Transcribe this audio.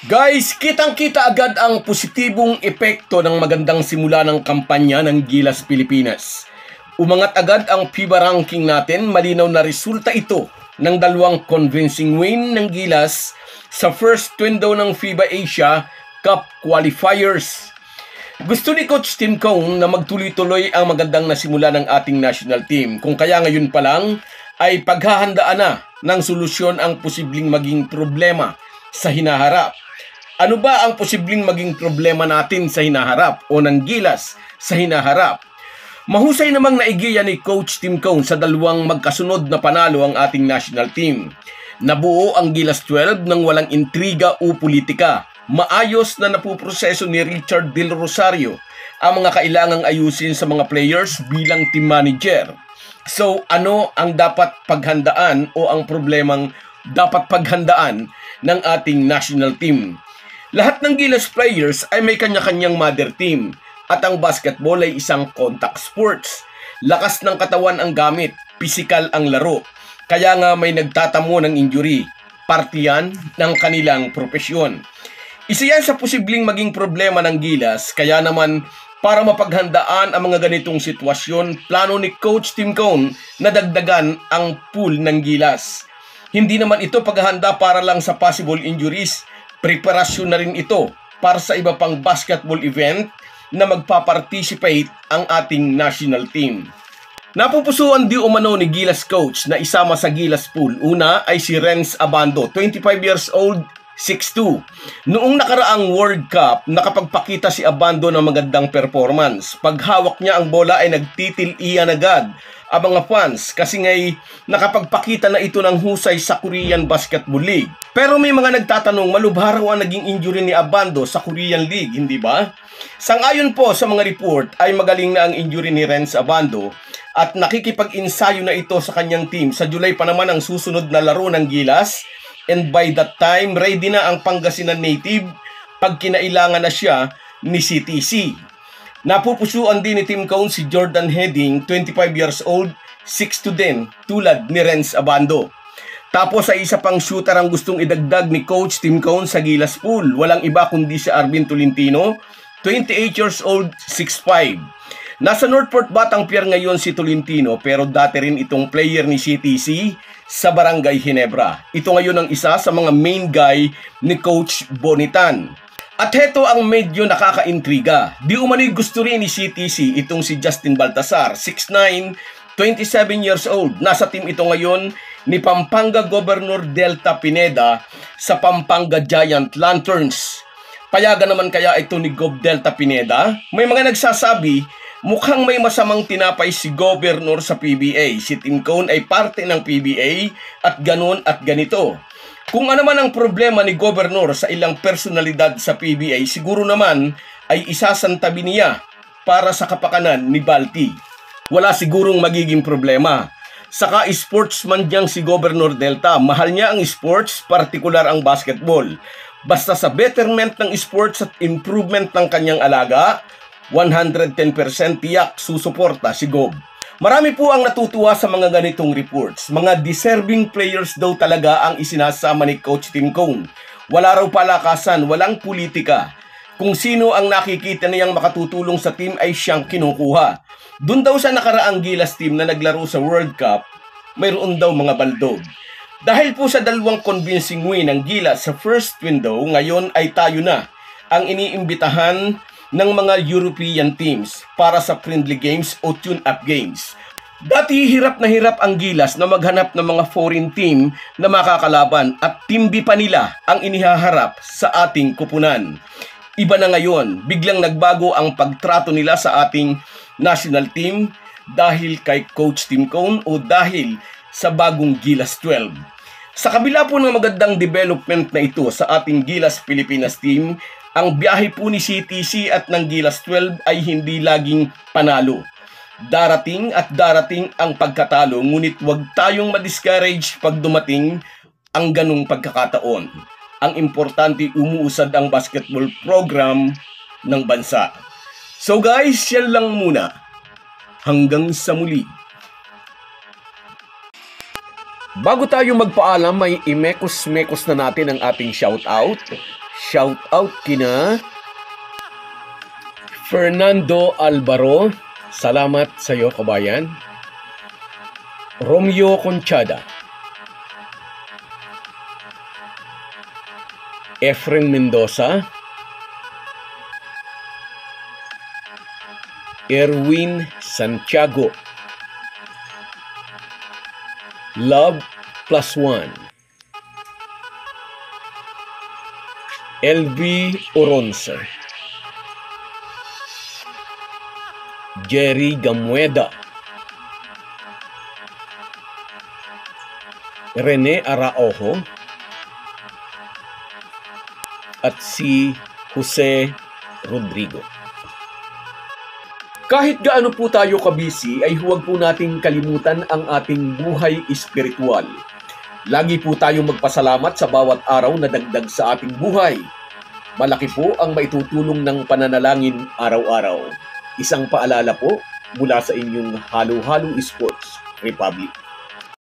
Guys, kitang-kita agad ang positibong epekto ng magandang simula ng kampanya ng Gilas Pilipinas. Umangat agad ang FIBA ranking natin, malinaw na resulta ito ng dalawang convincing win ng Gilas sa first window ng FIBA Asia Cup Qualifiers. Gusto ni Coach Tim Cone na magtuloy-tuloy ang magandang nasimula ng ating national team. Kung kaya ngayon pa lang ay paghahandaan na ng solusyon ang posibleng maging problema sa hinaharap. Ano ba ang posibleng maging problema natin sa hinaharap o ng Gilas sa hinaharap? Mahusay namang naigiya ni Coach Tim Cone sa dalawang magkasunod na panalo ang ating national team. Nabuo ang Gilas 12 nang walang intriga o politika. Maayos na napuproseso ni Richard Del Rosario ang mga kailangang ayusin sa mga players bilang team manager. So, ano ang dapat paghandaan o ang problemang dapat paghandaan ng ating national team? Lahat ng Gilas players ay may kanya-kanyang mother team at ang basketball ay isang contact sports. Lakas ng katawan ang gamit, pisikal ang laro. Kaya nga may nagtatamo ng injury. Parte yan ng kanilang propesyon. Isa yan sa posibleng maging problema ng Gilas, kaya naman para mapaghandaan ang mga ganitong sitwasyon, plano ni Coach Tim Cone na dagdagan ang pool ng Gilas. Hindi naman ito paghahanda para lang sa possible injuries. Preparasyon na rin ito para sa iba pang basketball event na magpa-participate ang ating national team. Napupusuan di umano ni Gilas coach na isama sa Gilas pool. Una ay si Renz Abando, 25 years old, 6'2". Noong nakaraang World Cup, nakapagpakita si Abando ng magandang performance. Paghawak niya ang bola ay nagtitil-iyan agad ang mga fans kasi nga'y nakapagpakita na ito ng husay sa Korean Basketball League. Pero may mga nagtatanong, malubha raw ang naging injury ni Abando sa Korean League, hindi ba? Sangayon po sa mga report ay magaling na ang injury ni Renz Abando at nakikipag-insayo na ito sa kanyang team. Sa July pa naman ang susunod na laro ng Gilas and by that time, ready na ang Pangasinan native pag kinailangan na siya ni CTC. Napupusuan din ni Tim Cone si Jordan Heading, 25 years old, 6'2" din, tulad ni Renz Abando. Tapos ay isa pang shooter ang gustong idagdag ni Coach Tim Cone sa Gilas pool. Walang iba kundi si Arvin Tolentino, 28 years old, 6'5". Nasa Northport Batang Pier ngayon si Tolentino pero dati rin itong player ni CTC sa Barangay Ginebra. Ito ngayon ang isa sa mga main guy ni Coach Bonitan. At heto ang medyo nakakaintriga. Di umano'y gusto rin ni CTC itong si Justin Baltasar, 6'9", 27 years old. Nasa team ito ngayon ni Pampanga Governor Delta Pineda sa Pampanga Giant Lanterns. Payagan naman kaya ito ni Gov Delta Pineda? May mga nagsasabi, mukhang may masamang tinapay si Governor sa PBA. Si Tim Cone ay parte ng PBA at ganun at ganito. Kung ano man ang problema ni Governor sa ilang personalidad sa PBA, siguro naman ay isasantabi niya para sa kapakanan ni Balti. Wala sigurong magiging problema. Saka sportsman diyang si Governor Delta. Mahal niya ang sports, partikular ang basketball. Basta sa betterment ng sports at improvement ng kanyang alaga, 110% tiyak susuporta si Gob. Marami po ang natutuwa sa mga ganitong reports. Mga deserving players daw talaga ang isinasama ni Coach Tim Cone. Wala raw palakasan, walang politika. Kung sino ang nakikita niyang makatutulong sa team ay siyang kinukuha. Doon daw sa nakaraang Gilas team na naglaro sa World Cup, mayroon daw mga baldog. Dahil po sa dalawang convincing win ng Gilas sa first window, ngayon ay tayo na ang iniimbitahan ng mga European teams para sa friendly games o tune-up games. Dati hirap na hirap ang Gilas na maghanap ng mga foreign team na makakalaban at team B pa nila ang inihaharap sa ating kupunan. Iba na ngayon, biglang nagbago ang pagtrato nila sa ating national team dahil kay Coach Tim Cone o dahil sa bagong Gilas 12. Sa kabila po ng magandang development na ito sa ating Gilas Pilipinas team, ang biyahe po ni CTC at ng Gilas 12 ay hindi laging panalo. Darating at darating ang pagkatalo, ngunit huwag tayong ma-discourage pag dumating ang ganung pagkakataon. Ang importante, umuusad ang basketball program ng bansa. So guys, yan lang muna. Hanggang sa muli. Bago tayo magpaalam, may imekos-mekos na natin ang ating shoutout. Shout out kina Fernando Alvaro, salamat sa iyo kabayan. Romeo Conchada, Efren Mendoza, Erwin Santiago, Love Plus One, LV Oronce, Jerry Gamueda, Rene Araojo, at si Jose Rodrigo. Kahit gaano po tayo kabisi ay huwag po nating kalimutan ang ating buhay espiritual. Lagi po tayong magpasalamat sa bawat araw na dagdag sa ating buhay. Malaki po ang maitutulong ng pananalangin araw-araw. Isang paalala po mula sa inyong Halo-Halo Sports Republic.